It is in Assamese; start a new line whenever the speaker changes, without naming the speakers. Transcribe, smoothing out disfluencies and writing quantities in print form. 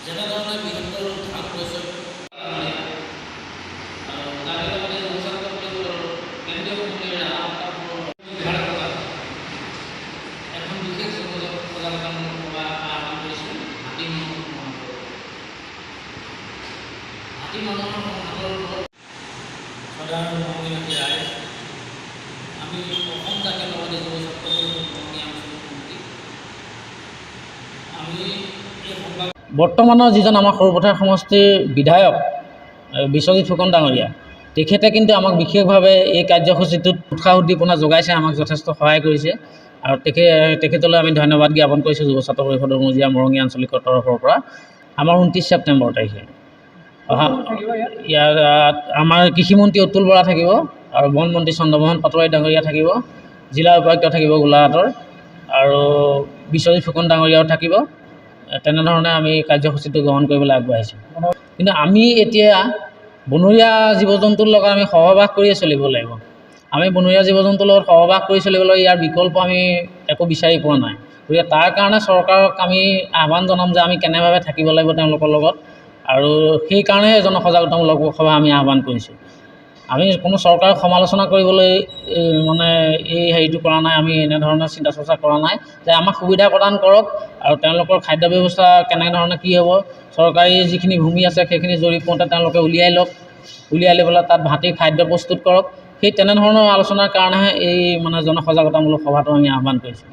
যেনেধৰণে বৃহত্তৰ ধান লৈছে এখন বিশেষ সজাগতামূলক সভা আহ্বান কৰিছোঁ হাতী মানুহৰ সংঘাতৰ সাধাৰণ মহিলা ৰাইজ আমি অসম জাতীয়তাবাদী যুৱ ছাত্ৰ আমি এই সংবাদ বৰ্তমানৰ যিজন আমাৰ সৰুপথাৰ সমষ্টিৰ বিধায়ক বিশ্বজিৎ ফুকন ডাঙৰীয়া তেখেতে কিন্তু আমাক বিশেষভাৱে এই কাৰ্যসূচীটোত উৎসাহ উদ্দীপনা যোগাইছে, আমাক যথেষ্ট সহায় কৰিছে আৰু তেখেতলৈ আমি ধন্যবাদ জ্ঞাপন কৰিছোঁ যুৱ ছাত্ৰ পৰিষদৰ মজিয়া মৰঙী আঞ্চলিকৰ তৰফৰ পৰা। আমাৰ 29 ছেপ্টেম্বৰ তাৰিখে ইয়াত আমাৰ কৃষিমন্ত্ৰী অতুল বৰা থাকিব আৰু বন মন্ত্ৰী চন্দ্ৰমোহন পাটোৱাৰী ডাঙৰীয়া থাকিব, জিলা উপায়ুক্ত থাকিব গোলাঘাটৰ আৰু বিশ্বজিৎ ফুকন ডাঙৰীয়াও থাকিব। তেনেধৰণে আমি কাৰ্যসূচীটো গ্ৰহণ কৰিবলৈ আগবাঢ়িছোঁ। কিন্তু আমি এতিয়া বনৰীয়া জীৱ জন্তুৰ লগত আমি সহবাস কৰিয়ে চলিব লাগিব। আমি বনৰীয়া জীৱ জন্তুৰ লগত সহবাস কৰি চলিবলৈ ইয়াৰ বিকল্প আমি একো বিচাৰি পোৱা নাই। গতিকে তাৰ কাৰণে চৰকাৰক আমি আহ্বান জনাম যে আমি কেনেভাৱে থাকিব লাগিব তেওঁলোকৰ লগত, আৰু সেইকাৰণে জনসজাগতামূলক সভা আমি আহ্বান কৰিছোঁ। আমি কোনো চৰকাৰক সমালোচনা কৰিবলৈ মানে এই হেৰিটো কৰা নাই, আমি এনেধৰণৰ চিন্তা চৰ্চা কৰা নাই যে আমাক সুবিধা প্ৰদান কৰক আৰু তেওঁলোকৰ খাদ্য ব্যৱস্থা কেনেধৰণে কি হ'ব, চৰকাৰী যিখিনি ভূমি আছে সেইখিনি জৰীপ মতে তেওঁলোকে উলিয়াই লওক, উলিয়াই লৈ পেলাই তাত ভাতি খাদ্য প্ৰস্তুত কৰক। সেই তেনেধৰণৰ আলোচনাৰ কাৰণেহে এই মানে জনসজাগতামূলক সভাটো আমি আহ্বান কৰিছোঁ।